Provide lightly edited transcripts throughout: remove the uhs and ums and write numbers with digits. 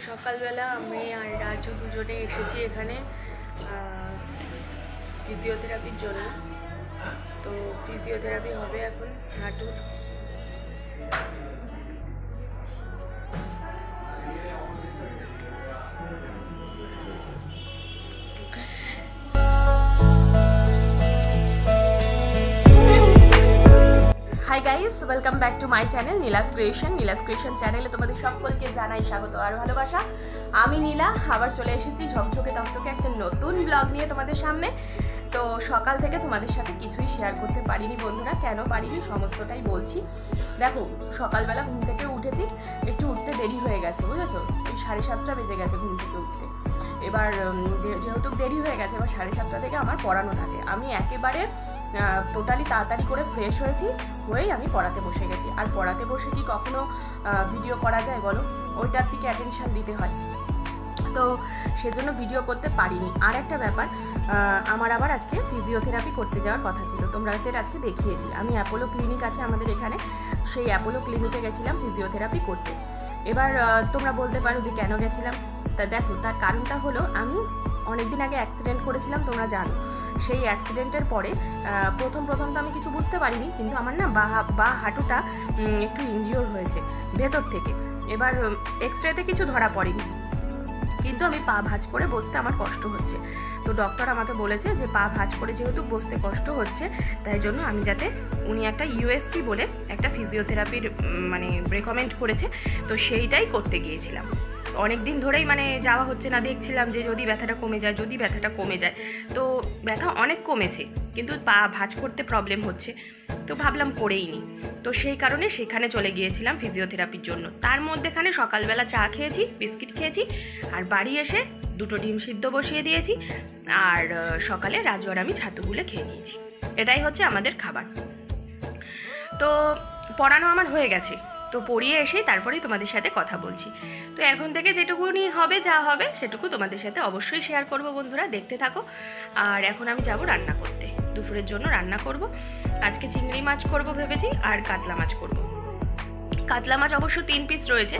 সকালবেলা আমি আর রাজু দুজনে এসেছি এখানে ফিজিওথেরাপির জন্য। তো ফিজিওথেরাপি হবে এখন হাঁটুর। Hi guys, welcome back to my channel Neela's creation চ্যানেলে তোমাদের সকলকে জানাই স্বাগত আর ভালোবাসা। আমি নীলা আবার চলে এসেছি ঝকঝকে তকতকে একটা নতুন ব্লগ নিয়ে তোমাদের সামনে। তো সকাল থেকে তোমাদের সাথে কিছুই শেয়ার করতে পারিনি বন্ধুরা, কেন পারিনি সমস্তটাই বলছি। দেখো, সকালবেলা ঘুম থেকে উঠেছি, একটু উঠতে দেরি হয়ে গেছে, বুঝেছো? এই 7:30 বেজে গেছে ঘুম থেকে উঠতে। এবার যেহেতু দেরি হয়ে গেছে, এবার 7:30 থেকে আমার পড়ানো থাকে। আমি একেবারে টোটালি তাড়াতাড়ি করে ফ্রেশ হয়েই আমি পড়াতে বসে গেছি। আর পড়াতে বসে কি কখনো ভিডিও করা যায় বলো? ওইটার দিকে অ্যাটেনশান দিতে হয়, তো সেজন্য ভিডিও করতে পারিনি। আর একটা ব্যাপার, আমার আবার আজকে ফিজিওথেরাপি করতে যাওয়ার কথা ছিল, তোমরা আজকে দেখিয়েছি। আমি অ্যাপোলো ক্লিনিক আছে আমাদের এখানে, সেই অ্যাপোলো ক্লিনিকে গেছিলাম ফিজিওথেরাপি করতে। এবার তোমরা বলতে পারো যে কেন গেছিলাম, তা দেখো তার কারণটা হলো আমি অনেকদিন আগে অ্যাক্সিডেন্ট করেছিলাম, তোমরা জানো। সেই অ্যাক্সিডেন্টের পরে প্রথম তো আমি কিছু বুঝতে পারিনি, কিন্তু আমার না বা হাঁটুটা একটু ইনজিওর হয়েছে ভেতর থেকে। এবার এক্সরেতে কিছু ধরা পড়েনি, কিন্তু আমি পা ভাঁজ করে বসতে আমার কষ্ট হচ্ছে। তো ডক্টর আমাকে বলেছে যে পা ভাঁজ করে যেহেতু বসতে কষ্ট হচ্ছে, তাই জন্য আমি যাতে, উনি একটা ইউএসটি বলে একটা ফিজিওথেরাপির মানে রেকমেন্ড করেছে, তো সেইটাই করতে গিয়েছিলাম। অনেক দিন ধরেই মানে যাওয়া হচ্ছে না, দেখছিলাম যে যদি ব্যথাটা কমে যায়। তো ব্যথা অনেক কমেছে, কিন্তু পা ভাঁজ করতে প্রবলেম হচ্ছে, তো ভাবলাম করেই নি। তো সেই কারণে সেখানে চলে গিয়েছিলাম ফিজিওথেরাপির জন্য। তার মধ্যেখানে সকালবেলা চা খেয়েছি, বিস্কিট খেয়েছি, আর বাড়ি এসে 2টো ডিম সিদ্ধ বসিয়ে দিয়েছি, আর সকালে রাজু আর আমি ছাতু গুলে খেয়ে নিয়েছি। এটাই হচ্ছে আমাদের খাবার। তো পড়ানো আমার হয়ে গেছে, তো পড়িয়ে এসে তারপরেই তোমাদের সাথে কথা বলছি। তো এখন থেকে যেটুকুনি হবে, যা হবে সেটুকু তোমাদের সাথে অবশ্যই শেয়ার করব বন্ধুরা, দেখতে থাকো। আর এখন আমি যাব রান্না করতে, দুপুরের জন্য রান্না করব। আজকে চিংড়ি মাছ করব ভেবেছি, আর কাতলা মাছ করব। কাতলা মাছ অবশ্য 3 পিস রয়েছে,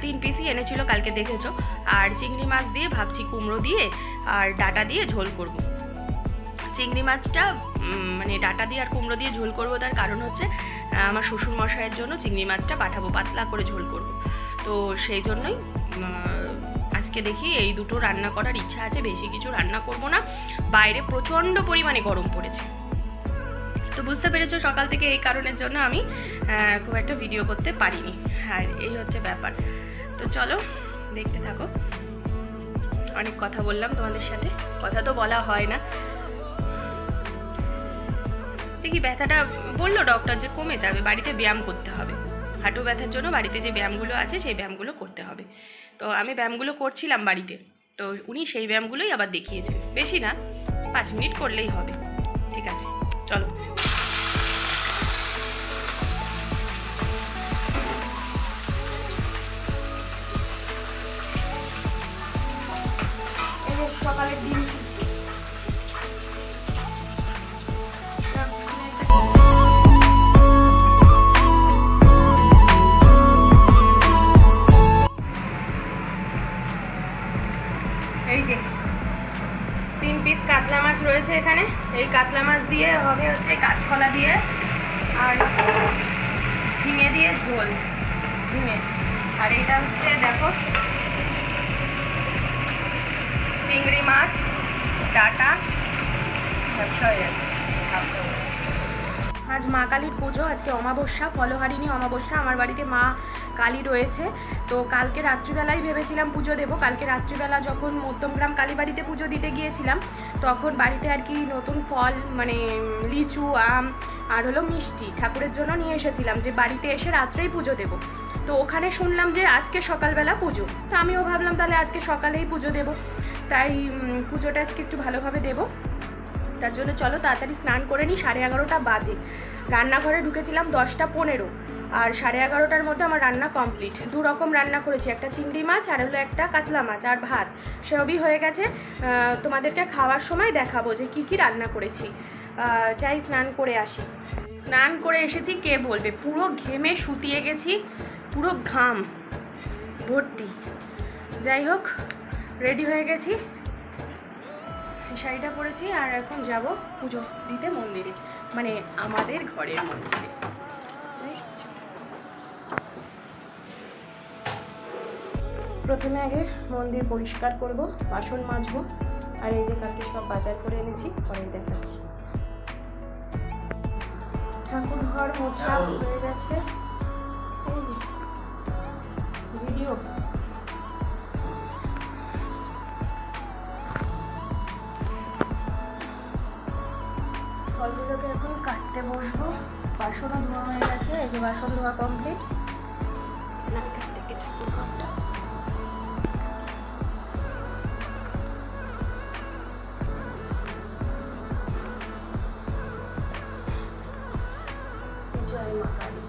3 পিসই এনেছিল কালকে, দেখেছো। আর চিংড়ি মাছ দিয়ে ভাবছি কুমড়ো দিয়ে আর ডাঁটা দিয়ে ঝোল করব। চিংড়ি মাছটা মানে ডাঁটা দিয়ে আর কুমড়ো দিয়ে ঝোল করব, তার কারণ হচ্ছে আমার শ্বশুর মশাইয়ের জন্য চিংড়ি মাছটা পাঠাবো, পাতলা করে ঝোল করব। তো সেই জন্যই আজকে দেখি এই দুটো রান্না করার ইচ্ছা আছে, বেশি কিছু রান্না করব না। বাইরে প্রচণ্ড পরিমাণে গরম পড়েছে, তো বুঝতে পেরেছো সকাল থেকে এই কারণের জন্য আমি খুব একটা ভিডিও করতে পারিনি। আর এই হচ্ছে ব্যাপার। তো চলো দেখতে থাকো। অনেক কথা বললাম তোমাদের সাথে, কথা তো বলা হয় না। দেখি, ব্যথাটা বললো ডক্টর যে কমে যাবে, বাড়িতে ব্যায়াম করতে হবে। হাঁটু ব্যথার জন্য বাড়িতে যে ব্যায়ামগুলো আছে সেই ব্যায়ামগুলো করতে হবে। তো আমি ব্যায়ামগুলো করছিলাম বাড়িতে, তো উনি সেই ব্যায়ামগুলোই আবার দেখিয়েছেন। বেশি না, 5 মিনিট করলেই হবে। ঠিক আছে, চলো। সকালের দিন এই যে 3 পিস কাতলা মাছ রয়েছে এখানে। এই কাতলা মাছ দিয়ে হবে হচ্ছে কাঁচকলা দিয়ে আর ঝিঙে দিয়ে ঝোল, ঝিঙে। আর এটা হচ্ছে দেখো চিংড়ি মাছ, ডাঁটা, ব্যবসা হয়ে গেছে। আজ মা কালীর পুজো, আজকে অমাবস্যা, ফলহারিণী অমাবস্যা। আমার বাড়িতে মা কালী রয়েছে। তো কালকে রাত্রিবেলায় ভেবেছিলাম পুজো দেবো। কালকে রাত্রিবেলা যখন মধ্যমগ্রাম কালীবাড়িতে পুজো দিতে গিয়েছিলাম, তখন বাড়িতে আর কি নতুন ফল মানে লিচু, আম আর হলো মিষ্টি ঠাকুরের জন্য নিয়ে এসেছিলাম, যে বাড়িতে এসে রাত্রেই পুজো দেবো। তো ওখানে শুনলাম যে আজকে সকালবেলা পুজো, তো আমিও ভাবলাম তাহলে আজকে সকালেই পুজো দেবো, তাই পুজোটা আজকে একটু ভালোভাবে দেবো। তার জন্য চলো তাড়াতাড়ি স্নান করে নিই। 11:30 বাজে। রান্নাঘরে ঢুকেছিলাম 10:15, আর 11:30টার মধ্যে আমার রান্না কমপ্লিট। 2 রকম রান্না করেছি, একটা চিংড়ি মাছ আর হলো একটা কাতলা মাছ আর ভাত, সবই হয়ে গেছে। তোমাদেরকে খাওয়ার সময় দেখাবো যে কি কি রান্না করেছি। যাই স্নান করে আসি। স্নান করে এসেছি, কে বলবে পুরো ঘেমে শুতিয়ে গেছি, পুরো ঘাম ভর্তি। যাই হোক, রেডি হয়ে গেছি, শাড়িটা পরেছি, আর এখন যাব পুজো দিতে মন্দিরে, মানে আমাদের ঘরের মন্দিরে। প্রথমে আগে মন্দির পরিষ্কার করব, বাসন মাজবো, আর এই যে কালকে সব বাজার করে এনেছি পরে দেখাচ্ছি। ঠাকুর ঘর মোছা হয়ে গেছে, ভিডিও ফলগুলোকে এখন কাটতে বসবো। বাসনও ধোয়া হয়ে গেছে, এই যে বাসন ধোয়া কমপ্লিট। ঠাকুর ঘরটা জয় মা কালী।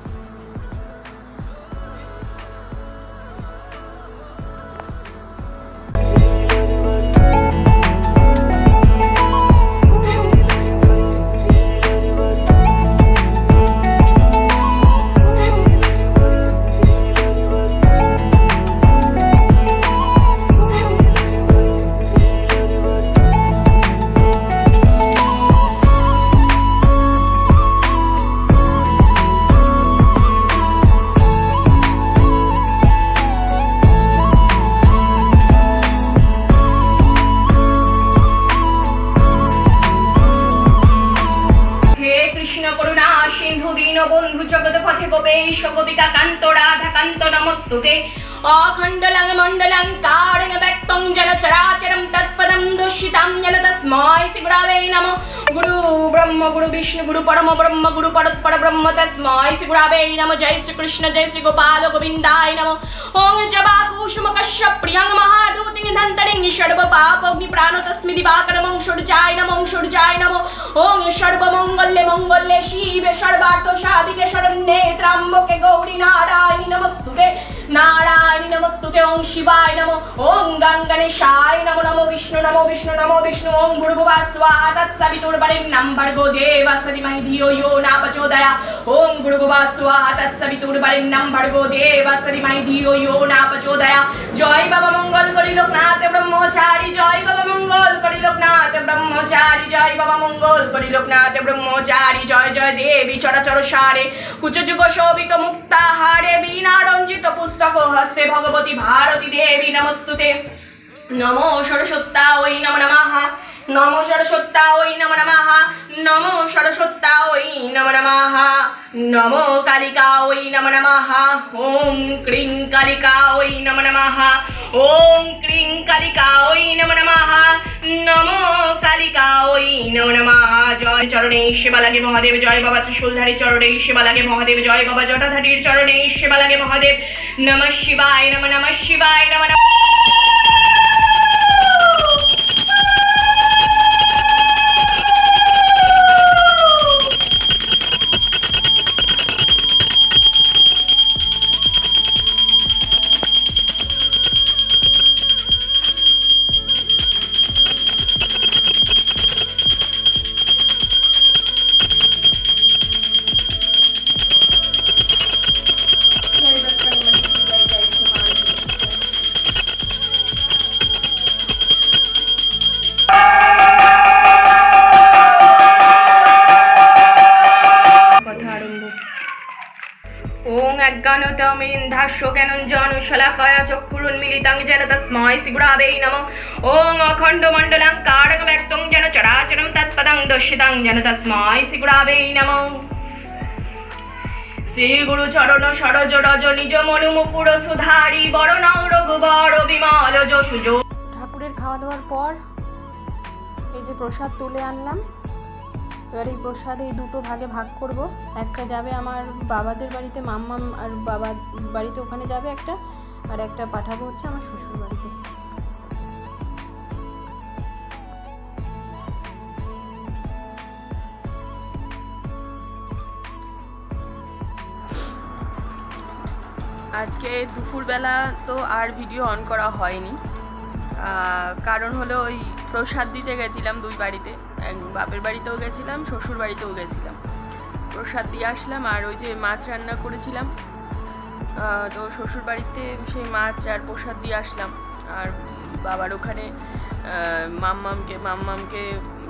বন্ধু জগৎ পথে গোপেশ গোপিকা কান্ত রাধা কান্ত নমস্তুতে। অখণ্ডলং মণ্ডলং কারং ব্যক্তং জন চরাচরম তৎপদম দোষিতাম জন তস্मै শ্রী গুরবে নমঃ। গুরু ব্রহ্ম গুরু বিষ্ণু গুরু পরম ব্রহ্ম গুরু পরৎপর ব্রহ্ম তস্मै শ্রী গুরবে নমঃ। জয় শ্রী কৃষ্ণ জয় শ্রী গোপাল গোবিন্দায় নমঃ। ওং জবা কুসুম কশ্যপ প্রিয়ং মহাদূতিং ধন্তরিং সর্ব পাপ অগ্নি প্রাণ তস্মি দিবাকরম সূর্যায় নমঃ সূর্যায় নমঃ। ওং সর্বমঙ্গলে মঙ্গলে শিবে সর্বার্থ সাধিকে শরণ্যে ত্র্যম্বকে গৌরী নারায়ণী নমস্তুতে নারায়ণী নমস্তুতে। ওং শিবায় নমঃ। ওং গঙ্গণেশায় নমো নমো বিষ্ণু নমো বিষ্ণু নমো বিষ্ণু। ওং ভূর্ভুবঃ স্বাহা তৎসবিতুর্বরেণ্যং ভর্গো দেবস্য ধীমহি ধিয়ো यो न प्रचोदयात्। ओं भूर्भुवः स्वः तत्सवितुर्वरेण्यं भर्गो देवस्य धीमहि धियो यो न प्रचोदयात्। जय बाबा मंगल करि लोकनाथ ब्रह्मचारी, जय बाबा मंगल करि लोकनाथ ब्रह्मचारी, जय बाबा मंगल करि लोकनाथ ब्रह्मचारी। जय जय देवी चराचर सारे कुचजुग शोभित मुक्ताहारे वीणा रंजित पुस्तक हस्ते भगवती भारती देवी नमस्तुते। नमो सरस्वत्यै नमो नमः। नमो सरस्वत्यै नमो नमः। नमो सरस्वत्यै नमो नमः। नमो कालिकायै नमो नमः। ओं क्रीं कालिकायै नमो नमः। ओं क्रीं कालिकायै नमो नमः। नमो कालिकायै नमो नमः। जय चरणे सेवा लागे महादेव, जय बाबा त्रिशूलधारी चरणे सेवा लागे महादेव, जय बाबा जटाधारीर चरणे सेवा लागे महादेव। नमः शिवाय नमः नमः शिवाय नमः नमः। अज्ञानतिमिरान्धस्य ज्ञानञ्जनशलाकया चक्षुरुन्मीलितं येन तस्मै श्रीगुरवे नमः। ओं अखण्डमण्डलं कारं व्यक्तं येन चराचरं तत्पदं दर्शितं येन तस्मै श्रीगुरवे नमः। श्री गुरु चरण सरोज रज निज मनु मुकुर सुधारी बरण रघुबर विमल যশোজ। ঠাকুরের খাওয়া দাওয়ার পর এই যে প্রসাদ তুলে আনলাম। এবার এই প্রসাদ এই দুটো ভাগে ভাগ করব। একটা যাবে আমার বাবাদের বাড়িতে, মাম্মাম আর বাবা বাড়িতে ওখানে যাবে একটা, আর একটা পাঠাবো হচ্ছে আমার শ্বশুর বাড়িতে। আজকে দুপুরবেলা তো আর ভিডিও অন করা হয়নি, কারণ হলো ওই প্রসাদ দিতে গেছিলাম দুই বাড়িতে, বাপের বাড়িতেও গেছিলাম শ্বশুর বাড়িতেও গেছিলাম। প্রসাদ দিয়ে আসলাম, আর ওই যে মাছ রান্না করেছিলাম তো শ্বশুর বাড়িতে সেই মাছ আর প্রসাদ দিয়ে আসলাম। আর বাবার ওখানে মাম্মামকে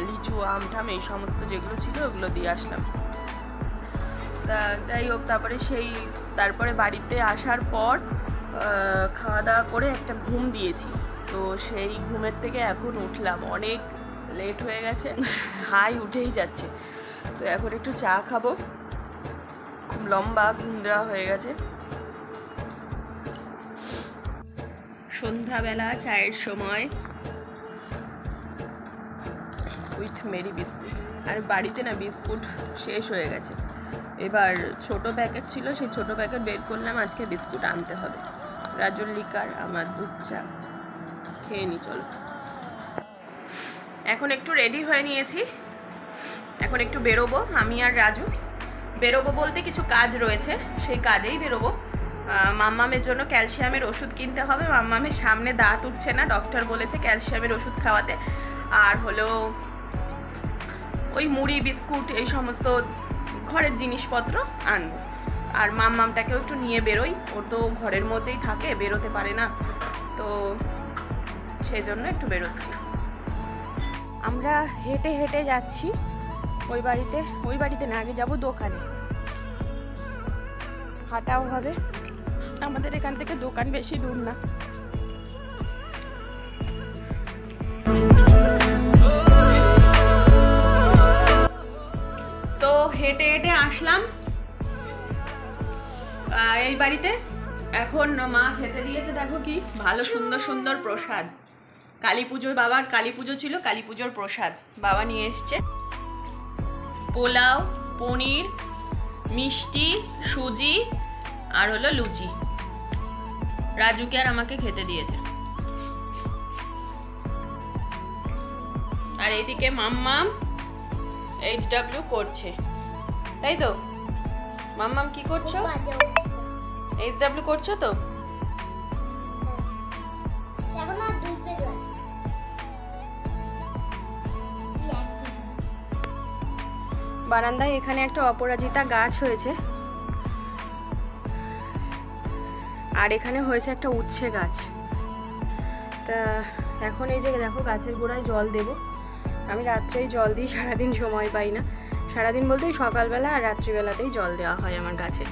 লিচু আম ঠাম এই সমস্ত যেগুলো ছিল ওগুলো দিয়ে আসলাম। তা যাই হোক, তারপরে বাড়িতে আসার পর খাওয়া দাওয়া করে একটা ঘুম দিয়েছি। তো সেই ঘুমের থেকে এখন উঠলাম, অনেক লেট হয়ে গেছে, হাই উঠেই যাচ্ছে। তো এখন একটু চা খাবো, খুব লম্বা ঘুম দেওয়া হয়ে গেছে। সন্ধ্যাবেলা চায়ের সময় উইথ মেরি বিস্কুট। আর বাড়িতে না বিস্কুট শেষ হয়ে গেছে, এবার ছোট প্যাকেট ছিল, সেই ছোট প্যাকেট বের করলাম, আজকে বিস্কুট আনতে হবে। রাজুর লিকার, আমার দুধ চা খেয়ে নি। চলো, এখন একটু রেডি হয়ে নিয়েছি, এখন একটু বেরোবো। আমি আর রাজু বেরোবো বলতে কিছু কাজ রয়েছে, সেই কাজেই বেরোবো। মাম্মামের জন্য ক্যালসিয়ামের ওষুধ কিনতে হবে। মাম্মামের সামনে দাঁত উঠছে না, ডক্টর বলেছে ক্যালসিয়ামের ওষুধ খাওয়াতে। আর হলো ওই মুড়ি বিস্কুট এই সমস্ত ঘরের জিনিসপত্র আনবো। আর মাম্মামটাকেও একটু নিয়ে বেরোই, ও তো ঘরের মধ্যেই থাকে, বেরোতে পারে না, তো সেই জন্য একটু বেরোচ্ছি। আমরা হেঁটে হেঁটে যাচ্ছি ওই বাড়িতে না, আগে যাবো দোকানে, হাঁটাও হবে। আমাদের এখান থেকে দোকান বেশি দূর না। তো হেঁটে হেঁটে আসলাম এই বাড়িতে। এখন মা খেতে দিয়েছে, দেখো কি ভালো সুন্দর সুন্দর প্রসাদ। কালী পুজোর, বাবার কালী পুজো ছিল, কালী পুজোর প্রসাদ বাবা নিয়ে এসছে। পোলাও, পনির, মিষ্টি, সুজি আর হলো লুচি। রাজুকে আর আমাকে খেতে দিয়েছে। আর এইদিকে মাম্মাম HW করছে, তাই তো? মাম্মাম কি করছো? HW করছো তো? বারান্দায় এখানে একটা অপরাজিতা গাছ হয়েছে, আর এখানে হয়েছে একটা উচ্ছে গাছ। তা এখন এই যে দেখো গাছের গোড়ায় জল দেব। আমি রাত্রেই জল দিই, সারাদিন সময় পাই না। সারাদিন বলতে সকালবেলা আর রাত্রিবেলাতেই জল দেওয়া হয় আমার গাছে।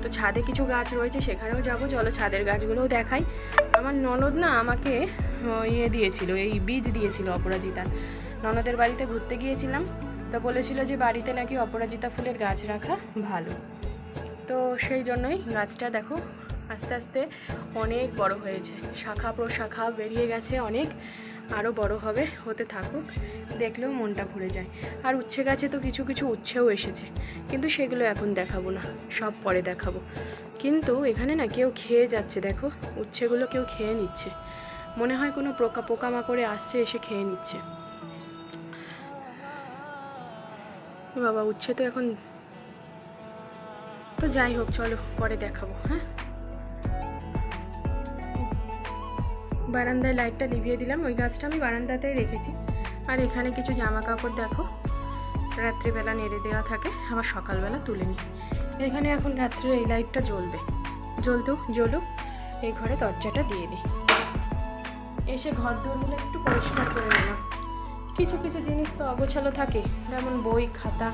তো ছাদে কিছু গাছ রয়েছে, সেখানেও যাবো, চলো ছাদের গাছগুলোও দেখাই। আমার ননদ না আমাকে দিয়েছিল, এই বীজ দিয়েছিল অপরাজিতার। ননদের বাড়িতে ঘুরতে গিয়েছিলাম, তো বলেছিল যে বাড়িতে নাকি অপরাজিতা ফুলের গাছ রাখা ভালো। তো সেই জন্যই গাছটা দেখো আস্তে আস্তে অনেক বড় হয়েছে, শাখা প্রশাখা বেরিয়ে গেছে অনেক, আরও বড় হবে, হতে থাকুক, দেখলেও মনটা ভরে যায়। আর উচ্ছে গাছে তো কিছু কিছু উচ্ছেও এসেছে, কিন্তু সেগুলো এখন দেখাবো না, সব পরে দেখাবো। কিন্তু এখানে না কেউ খেয়ে যাচ্ছে, দেখো উচ্ছেগুলো কেউ খেয়ে নিচ্ছে, মনে হয় কোনো পোকামাকড়ে আসছে, এসে খেয়ে নিচ্ছে। বাবা উচ্ছে তো এখন, তো যাই হোক চলো পরে দেখাবো। হ্যাঁ, বারান্দায় লাইটটা লিভিয়ে দিলাম, ওই গাছটা আমি বারান্দাতেই রেখেছি। আর এখানে কিছু জামা কাপড় দেখো রাত্রিবেলা নেড়ে দেওয়া থাকে, আবার সকালবেলা তুলে নিই। এখানে এখন রাত্রে এই লাইটটা জ্বলুক, এই ঘরে দরজাটা দিয়ে দিই। এসে ঘর দোরগুলো একটু পরিষ্কার করে নিলাম। কিছু কিছু জিনিস তো অগোছালো থাকে, যেমন বই খাতা,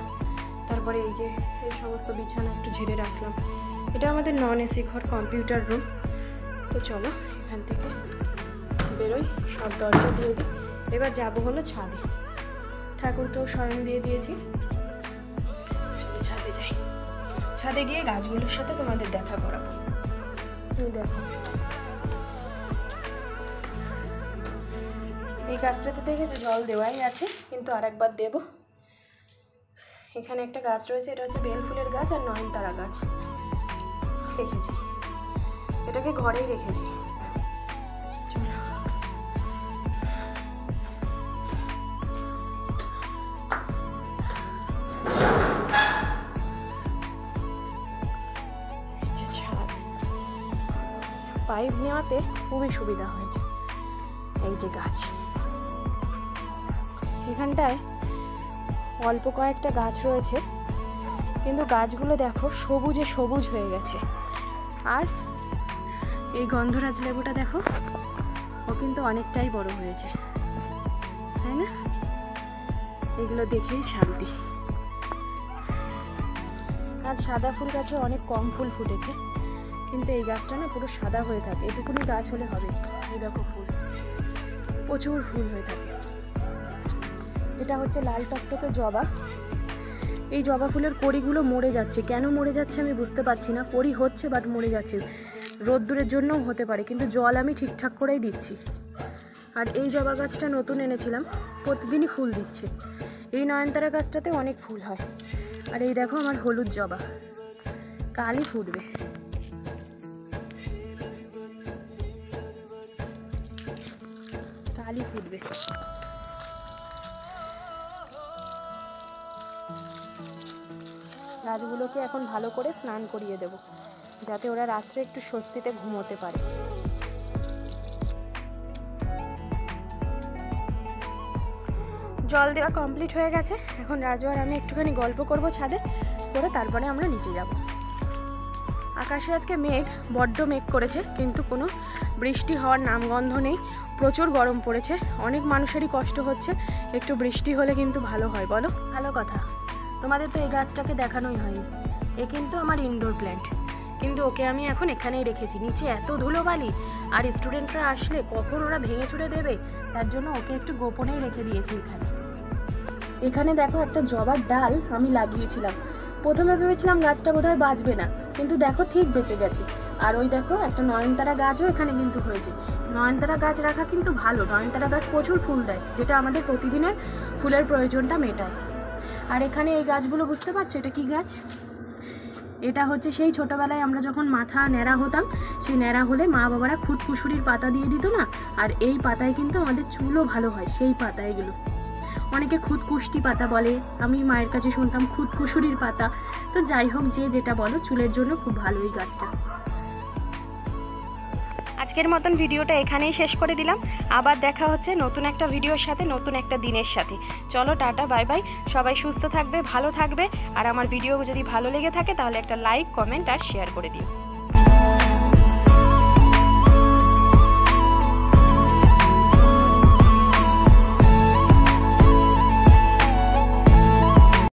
তারপরে এই যে এই সমস্ত বিছানা একটু ঝেড়ে রাখলাম। এটা আমাদের নন এসি ঘর, কম্পিউটার রুম। তো চলো এখান থেকে বেরোই, সব দরজা দিয়ে দিই। এবার যাবো হলো ছাদে, ঠাকুরকেও স্বয়ং দিয়ে দিয়েছি। চলো ছাদে যাই, ছাদে গিয়ে গাছগুলোর সাথে তোমাদের দেখা করাবো। দেখো এই গাছটাতে দেখেছো জল দেওয়াই আছে, কিন্তু আরেকবার দেব। এখানে একটা গাছ রয়েছে, এটা হচ্ছে বেল ফুলের গাছ আর নয়নতারা গাছ রেখেছি, এটাকে ঘরেই রেখেছি। পাইপ নেওয়াতে খুবই সুবিধা হয়েছে। এই যে গাছ, এখানটায় অল্প কয়েকটা গাছ রয়েছে, কিন্তু গাছগুলো দেখো সবুজে সবুজ হয়ে গেছে। আর এই গন্ধরাজ লেবুটা দেখো, ও কিন্তু অনেকটাই বড় হয়েছে, তাই না? এগুলো দেখেই শান্তি। আজ সাদা ফুল গাছে অনেক কম ফুল ফুটেছে, কিন্তু এই গাছটা না পুরো সাদা হয়ে থাকে। এটুকুনি গাছ হলে হবে। এই দেখো ফুল, প্রচুর ফুল হয়ে থাকে। এটা হচ্ছে লাল টকটকে জবা। এই জবা ফুলের কড়িগুলো মরে যাচ্ছে। কেন মরে যাচ্ছে আমি বুঝতে পারছি না। কড়ি হচ্ছে বাট মরে যাচ্ছে। রোদ্দুরের জন্যও হতে পারে, কিন্তু জল আমি ঠিকঠাক করেই দিচ্ছি। আর এই জবা গাছটা নতুন এনেছিলাম, প্রতিদিনই ফুল দিচ্ছে। এই নয়নতারা গাছটাতে অনেক ফুল হয়। আর এই দেখো আমার হলুদ জবা, কালই ফুটবে। কালই ফুটবে। গাছগুলোকে এখন ভালো করে স্নান করিয়ে দেব, যাতে ওরা রাত্রে একটু স্বস্তিতে ঘুমোতে পারে। জল দেওয়া কমপ্লিট হয়ে গেছে। এখন রাজু আর আমি একটুখানি গল্প করব ছাদে, করে তারপরে আমরা নিচে যাব। আকাশে আজকে মেঘ, বড্ড মেঘ করেছে, কিন্তু কোনো বৃষ্টি হওয়ার নামগন্ধ নেই। প্রচুর গরম পড়েছে, অনেক মানুষেরই কষ্ট হচ্ছে। একটু বৃষ্টি হলে কিন্তু ভালো হয়, বলো? ভালো কথা। তোমাদের তো এই গাছটাকে দেখানোই হয়নি। এ কিন্তু আমার ইনডোর প্ল্যান্ট, কিন্তু ওকে আমি এখন এখানেই রেখেছি। নিচে এত ধুলোবালি, আর স্টুডেন্টরা আসলে কখন ওরা ভেঙে চুরে দেবে, তার জন্য ওকে একটু গোপনেই রেখে দিয়েছি এখানে। এখানে দেখো একটা জবার ডাল আমি লাগিয়েছিলাম। প্রথমে ভেবেছিলাম গাছটা বোধহয় বাঁচবে না, কিন্তু দেখো ঠিক বেঁচে গেছে। আর ওই দেখো একটা নয়নতারা গাছও এখানে কিন্তু হয়েছে। নয়নতারা গাছ রাখা কিন্তু ভালো। নয়নতারা গাছ প্রচুর ফুল দেয়, যেটা আমাদের প্রতিদিনের ফুলের প্রয়োজনটা মেটায়। আর এখানে এই গাছগুলো বুঝতে পারছো এটা কি গাছ? এটা হচ্ছে সেই ছোটোবেলায় আমরা যখন মাথা ন্যাড়া হতাম, সেই ন্যাড়া হলে মা বাবারা খুদকুশুরির পাতা দিয়ে দিত না, আর এই পাতায় কিন্তু আমাদের চুলও ভালো হয়। সেই পাতা এগুলো, অনেকে খুদকুষ্টি পাতা বলে, আমি মায়ের কাছে শুনতাম খুদকুশুরির পাতা। তো যাই হোক, যে যেটা বলো, চুলের জন্য খুব ভালো এই গাছটা। আজকের মতন ভিডিওটা এখানেই শেষ করে দিলাম। আবার দেখা হচ্ছে নতুন একটা ভিডিওর সাথে, নতুন একটা দিনের সাথে। চলো, টাটা, বাই বাই। সবাই সুস্থ থাকবে, ভালো থাকবে। আর আমার ভিডিও যদি ভালো লেগে থাকে তাহলে একটা লাইক, কমেন্ট আর শেয়ার করে দিও।